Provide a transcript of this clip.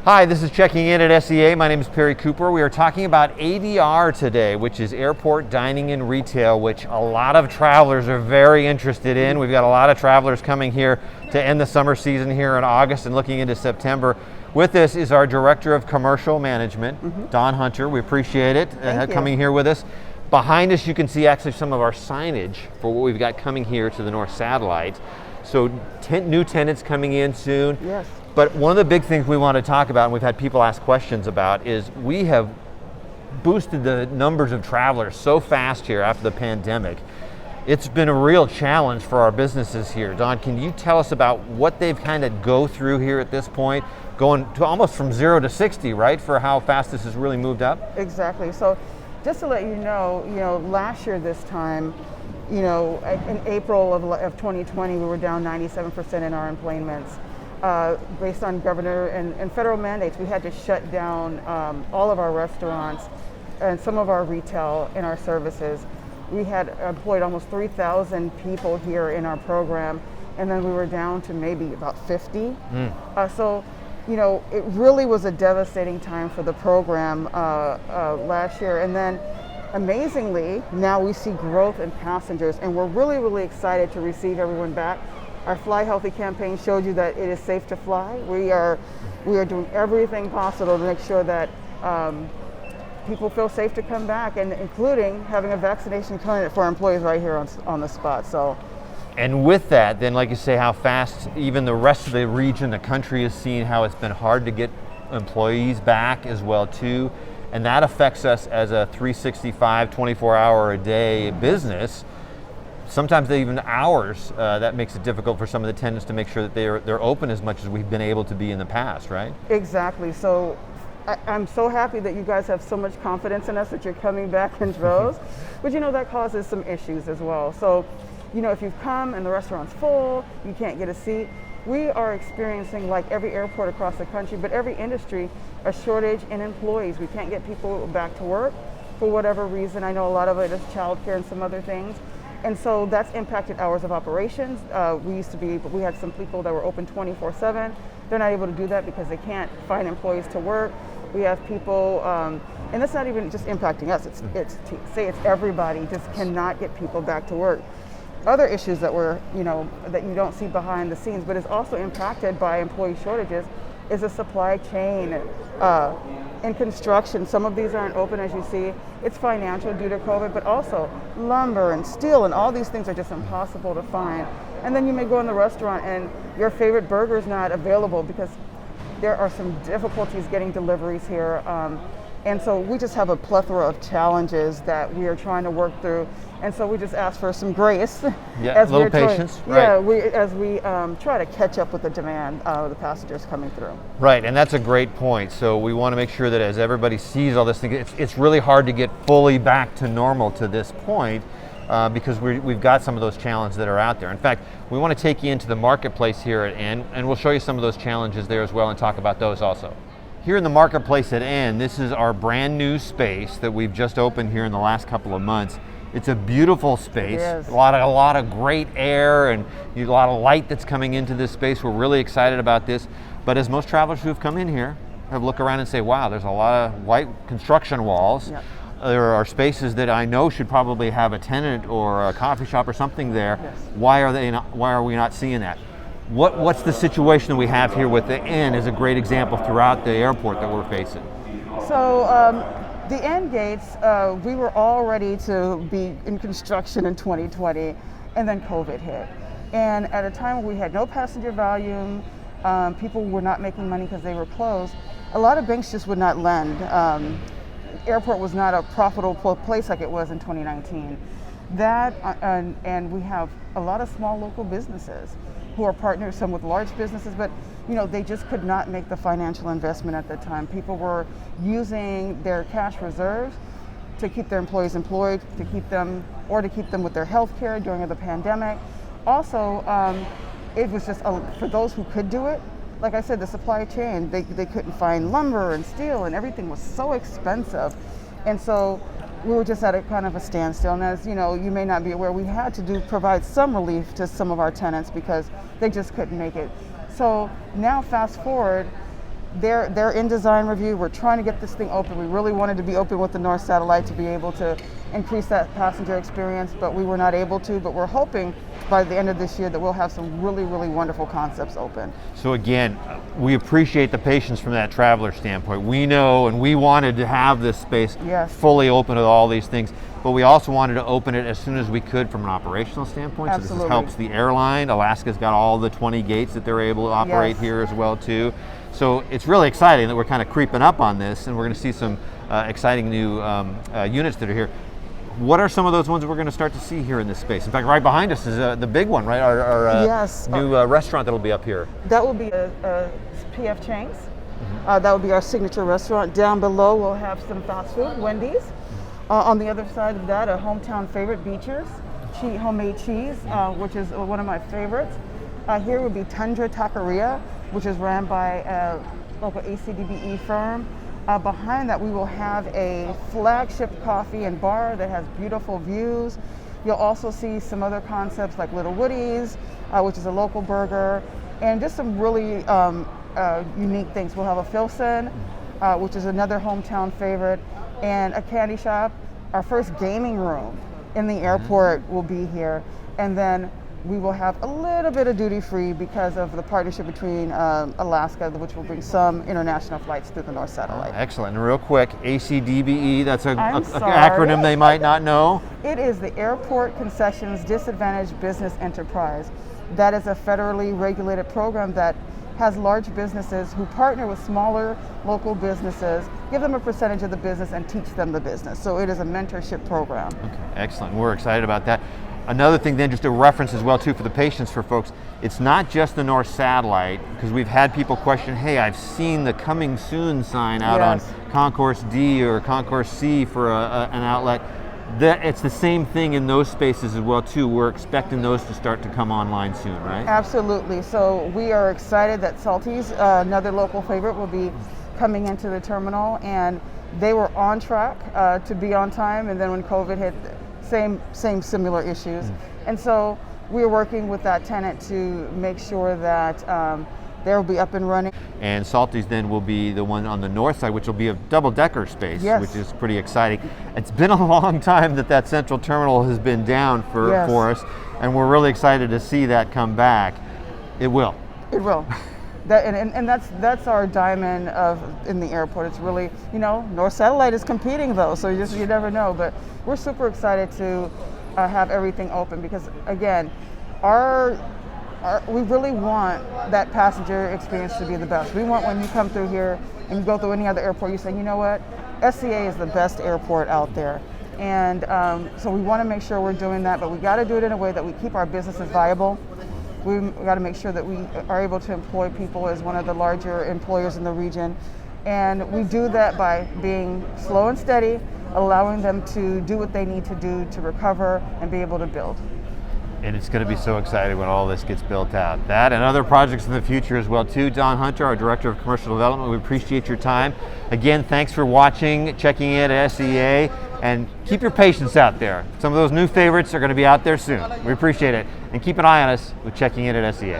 Hi, this is Checking In at SEA. My name is Perry Cooper. We are talking about ADR today, which is Airport Dining and Retail, which a lot of travelers are very interested in. We've got a lot of travelers coming here to end the summer season here in August and looking into September. With us is our Director of Commercial Management, Don Hunter. We appreciate it coming here with us. Behind us you can see actually some of our signage for what we've got coming here to the North Satellite. So new tenants coming in soon. Yes. But one of the big things we want to talk about, and we've had people ask questions about, is we have boosted the numbers of travelers so fast here after the pandemic. It's been a real challenge for our businesses here. Don, can you tell us about what they've kind of go through here at this point, going to almost from 0 to 60, right, for how fast this has really moved up? Exactly. So just to let you know, last year this time, in April of 2020, we were down 97% in our employments. Based on governor and federal mandates, we had to shut down all of our restaurants and some of our retail and our services. We had employed almost 3,000 people here in our program, and then we were down to maybe about 50. So, it really was a devastating time for the program last year. And then, amazingly, now we see growth in passengers, and we're really, really excited to receive everyone back. Our Fly Healthy campaign showed you that it is safe to fly. We are doing everything possible to make sure that people feel safe to come back, and including having a vaccination clinic for our employees right here on the spot. So, and with that, then, like you say, how fast even the rest of the region, the country has seen how it's been hard to get employees back as well too, and that affects us as a 365, 24-hour-a-day business. Sometimes even hours, that makes it difficult for some of the tenants to make sure that they're open as much as we've been able to be in the past, right? Exactly. So I'm so happy that you guys have so much confidence in us that you're coming back in droves, but that causes some issues as well. So, if you've come and the restaurant's full, you can't get a seat. We are experiencing, like every airport across the country, but every industry, a shortage in employees. We can't get people back to work for whatever reason. I know a lot of it is childcare and some other things. And so that's impacted hours of operations. We had some people that were open 24/7. They're not able to do that because they can't find employees to work. We have people, and that's not even just impacting us. It's everybody just cannot get people back to work. Other issues that that you don't see behind the scenes, but is also impacted by employee shortages, is a supply chain. In construction, some of these aren't open, as you see. It's financial due to COVID, but also lumber and steel and all these things are just impossible to find. And then you may go in the restaurant and your favorite burger is not available because there are some difficulties getting deliveries here. And so we just have a plethora of challenges that we are trying to work through. And so we just ask for some grace. Yeah, a little patience. Right. Yeah, as we try to catch up with the demand of the passengers coming through. Right, and that's a great point. So we want to make sure that as everybody sees all this thing, it's really hard to get fully back to normal to this point because we've got some of those challenges that are out there. In fact, we want to take you into the marketplace here at N, and we'll show you some of those challenges there as well and talk about those also. Here in the marketplace at N, this is our brand new space that we've just opened here in the last couple of months. It's a beautiful space, yes. a lot of great air and a lot of light that's coming into this space. We're really excited about this. But as most travelers who've come in here have looked around and say, wow, there's a lot of white construction walls. Yep. There are spaces that I know should probably have a tenant or a coffee shop or something there. Yes. Why are we not seeing that? What's the situation that we have here with the N is a great example throughout the airport that we're facing. So the end gates, we were all ready to be in construction in 2020, and then COVID hit. And at a time when we had no passenger volume, people were not making money because they were closed, a lot of banks just would not lend. Airport was not a profitable place like it was in 2019. That, and we have a lot of small local businesses who are partners, some with large businesses, but they just could not make the financial investment at the time. People were using their cash reserves to keep their employees employed, to keep them with their health care during the pandemic. Also, it was just for those who could do it. Like I said, the supply chain, they couldn't find lumber and steel, and everything was so expensive. And so we were just at a kind of a standstill. And as you may not be aware, we had to provide some relief to some of our tenants because they just couldn't make it. So now fast forward, they're in design review. We're trying to get this thing open. We really wanted to be open with the North Satellite to be able to increase that passenger experience, but we were not able to. But we're hoping by the end of this year that we'll have some really, really wonderful concepts open. So again, we appreciate the patience from that traveler standpoint. We know and we wanted to have this space fully open to all these things, but we also wanted to open it as soon as we could from an operational standpoint. Absolutely. So this helps the airline. Alaska's got all the 20 gates that they're able to operate here as well too. So it's really exciting that we're kind of creeping up on this, and we're going to see some exciting new units that are here. What are some of those ones we're going to start to see here in this space? In fact, right behind us is the big one, right? Our new restaurant that'll be up here. That will be P.F. Chang's. That will be our signature restaurant. Down below, we'll have some fast food, Wendy's. On the other side of that, a hometown favorite, Beecher's, homemade cheese, which is one of my favorites. Here would be Tundra Taqueria, which is ran by a local ACDBE firm. Behind that, we will have a flagship coffee and bar that has beautiful views. You'll also see some other concepts like Little Woody's, which is a local burger, and just some really unique things. We'll have a Filson, which is another hometown favorite, and a candy shop. Our first gaming room in the airport will be here, and then we will have a little bit of duty-free because of the partnership between Alaska, which will bring some international flights through the North Satellite. Excellent. And real quick, ACDBE, that's an acronym they might not know. It is the Airport Concessions Disadvantaged Business Enterprise. That is a federally regulated program that has large businesses who partner with smaller local businesses, give them a percentage of the business and teach them the business. So it is a mentorship program. Okay, excellent. We're excited about that. Another thing then, just a reference as well too for the patience for folks, it's not just the North Satellite, because we've had people question, hey, I've seen the coming soon sign out on Concourse D or Concourse C for an outlet. It's the same thing in those spaces as well too. We're expecting those to start to come online soon, right? Absolutely. So we are excited that Salty's, another local favorite, will be coming into the terminal, and they were on track to be on time, and then when COVID hit, same similar issues. And so we're working with that tenant to make sure that they'll be up and running. And Salty's then will be the one on the north side, which will be a double-decker space, which is pretty exciting. It's been a long time that central terminal has been down for us, and we're really excited to see that come back. It will. It will. And that's our diamond in the airport. It's really, North Satellite is competing though, so you never know. But we're super excited to have everything open because, again, we really want that passenger experience to be the best. We want when you come through here and you go through any other airport, you say, you know what, SCA is the best airport out there. And so we want to make sure we're doing that, but we got to do it in a way that we keep our businesses viable. We got to make sure that we are able to employ people as one of the larger employers in the region. And we do that by being slow and steady, allowing them to do what they need to do to recover and be able to build. And it's going to be so exciting when all this gets built out. That and other projects in the future as well too. Don Hunter, our Director of Commercial Development, we appreciate your time. Again, thanks for watching, checking in at SEA, and keep your patience out there. Some of those new favorites are going to be out there soon. We appreciate it. And keep an eye on us with checking in at SEA.